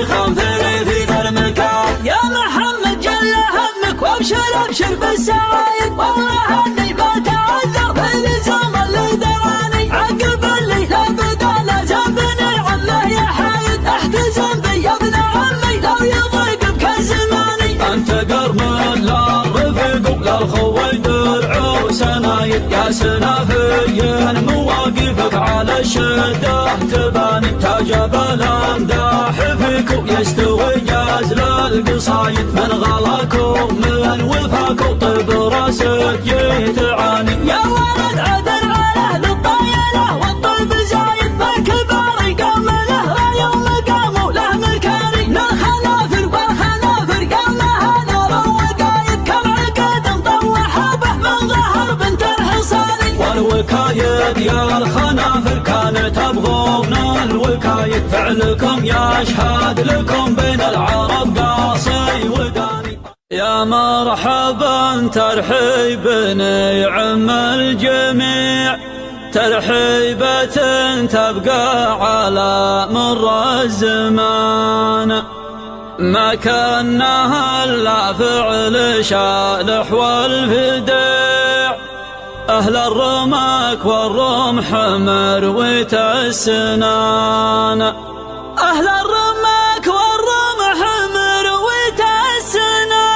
نفسي خنفري في ذا المكان. يا محمد جل همك وابشر ابشر بالسعايد، والله اني بتعذر بلزوم اللي دراني، عقب اللي لا بدا لا زنبني عمه يا حايد، احتزم بي يا ابن عمي لو يضيق بك زماني. انت قرم لا رفيق لا الخوي درع وسنايد، يا سنافي مواقفك على الشده تباني، تاجب الامداح فيك ويستوي جازل القصايد، من غلاك من وفاك طيب راسك يتعاني. يا ولد عدل على اهل الطيله والطيب زايد، بالكبار قام له يوم قاموا له مكاري، للخنافر والخنافر قام لها نار وقايد، كم عقد طوح به من ظهر بنت الحصاني. والوكايد يا الخنافر كانت ابغون الوكايد، فعلكم يشهد لكم بين العرب قاصي وداني. يا مرحبا ترحيب يعم الجميع، ترحيبة تبقى على مر الزمان، ما كانها الا فعل شالح والفداع، أهل الرماك والرمح مرويت السنان، أهل الرماك والرمح مرويت السنان.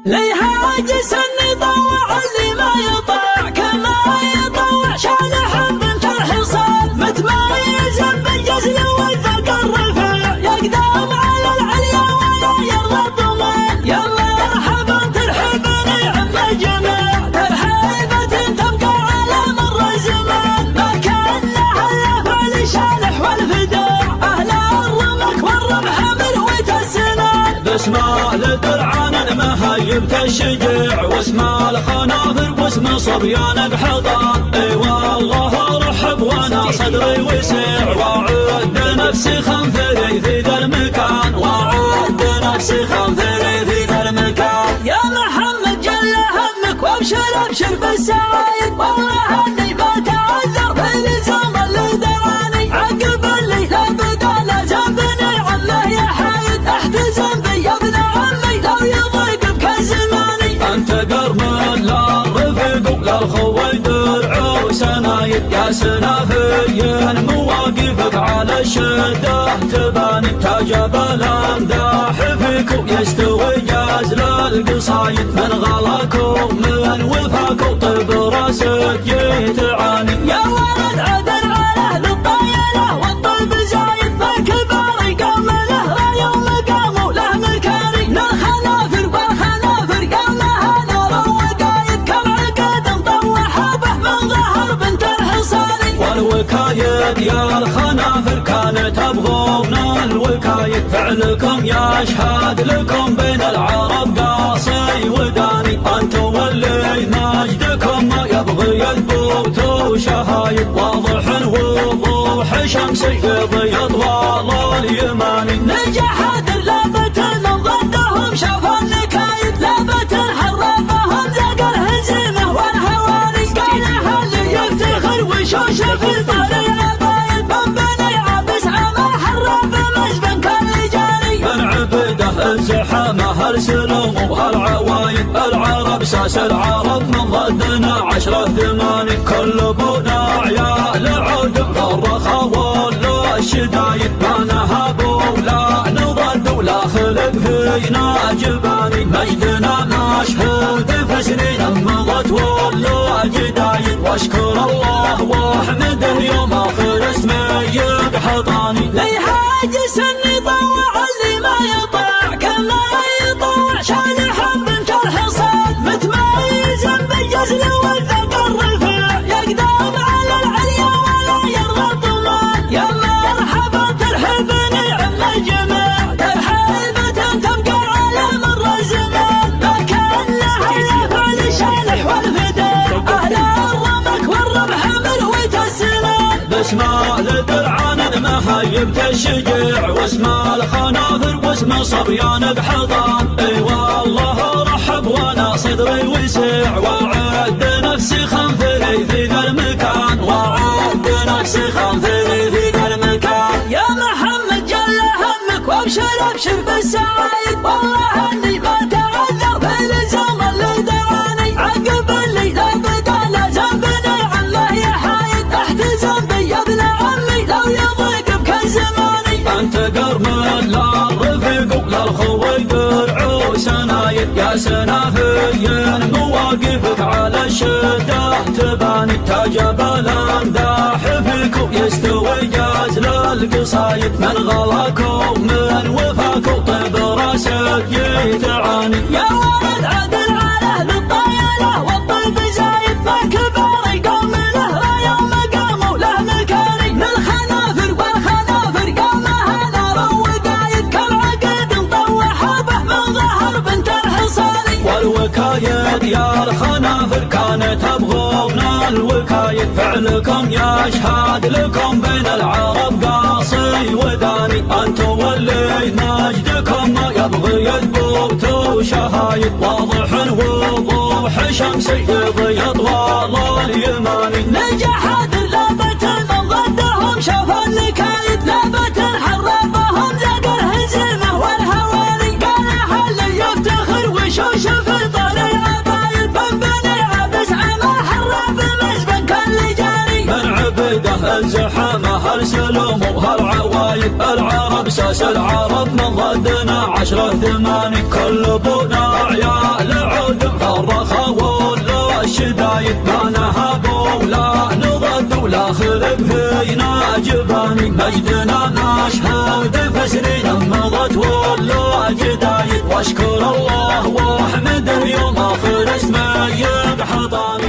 ليها عجس اني طوع اللي ما يطاع كما يطوع شالح بنت الحصان، متميز بالجزل والذكر الرفيع، يقدم على العليا ولا يرضى الضمان. يا مرحبا ترحبني عم الجميع، ترحيبة تبقى على مر الزمان، ما كان لها الا فعل شالح والفداع، اهل الرمك والرمح مرويت السنان. باسم الدرعان مهيبت الشجاع، واسم الخنافر واسم صبيان بحضان، اي والله رحب وانا صدري وسع، واعد نفسي خنفري في ذا المكان، واعد نفسي خنفري في ذا المكان. يا محمد جل همك وابشر ابشر بالسعايد، والله اني بتعذر بلزوم اللي دراني، عقب اللي لا بدا لا زنبني عمه يا حايد، احتزم بي يا ابن عمي لو يضيق بك زماني. انت قرم لا رفيق لا الخوي درع وسنايد، يا سنافي مواقفك على الشده تباني، تاجب الامداح فيك ويستوي جازل القصايد، من غلاك من وفاك طيب راسك يتعاني. يا ولد عدل على اهل الطيله والطيب زايد، بالكبار قام له يوم قاموا له مكاري، للخنافر والخنافر قام لها نار وقايد، كم عقد طوح به من ظهر بنت الحصاني. والوكايد يا الخنافر كانت ابغون الوكايد، فعلكم يشهد لكم بين العرب قاصي وداني، انتم اللي مجدكم ما يبغي يثبت وشهايد، واضح وضوح شمسي يضي اطوال اليماني. نجحت لابت من ضدهم شاف النكايد، لابت حرفهم زق الهزيمه والهواني، قالها اللي يفتخر وشوش في طريق عبايد، من بني عبس عمل حرب مزبن كالرجالي، من عبده الزحامه ارسلهم وهالعوايد، العرب ساس العرب من ضدنا 10 ثماني، كل بنا عيال عود الرخا ولا الشدايد، ما نهبوا ولا نضد ولا خلق فينا جباني، مجدنا مشهود في سنين مضت ولا جدايد، واشكر الله واحمده يوم اخر اسمي بحضاني. ليها عجس اني طوع اللي ما يطاع كما يطوع شالح بنت الحصان، متميز بالجزل والذكر الرفيع، يقدم على العليا ولا يرضى الضمان. يا مرحبا ترحبني عم الجميع، ترحيبة تبقى على مر الزمان، ما كان لها الا فعل شالح والفداع، اهل الرمك والرمح مرويت السنان. باسم الدرعان مهيبت الشجاع، واسم الخنافر واسم صبيان بحضان، اي والله رحب وانا صدري وسع، واعد نفسي خنفري في ذا المكان، واعد نفسي خنفري في ذا المكان. يا محمد أبشر بالسعايد والله إني ما تعذر بلزوم اللي دعاني عقب اللي لا بدا لا ذنبني عنه يحايد احتزم بي يا ابن عمي لو يضيق بكل زماني أنت قرم لا رفيق ولا الخوي درع وسنايد يا سنافي مواقفك على الشدة تباني تجبل امداح فيك يستوي جاز للقصايد من غلاك ومن وفاك وطيب راسك يتعاني يا ولد عدل على بالطيلة والطيب زايد فالكبار قوم له لا يوم قاموا له مكاني من الخنافر والخنافر قامها نار وقايد كالعقد مطوح به من ظهر بنت الحصاني والوكايد يا الخنافر كانت تبغون الوكايد فعلكم يشهد لكم بين العرب قاصي وداني انتم واللي مجدكم ما يبغي يثبت وشهايد واضح وضوح شمسي يضي طوال اليماني نجحت لابت من ضدهم شوف النكايد لابت حربهم زق الهزيمة والهواني قال حل يفتخر وشوش في طلع عبايد من بني عبس عما حرب مزبن كل جاني من عبده الزحامة هالسلوم وهالعوايد العرب ساس العرب من ضدنا 10 8 كل بنا عيال عود الرخا ولا الشدايد ما نهب ولا نضد ولا خلق فينا جباني مجدنا نشهد فسنين مضت ولا جدايد واشكر الله واحمده يوم اخر اسمه يبحضاني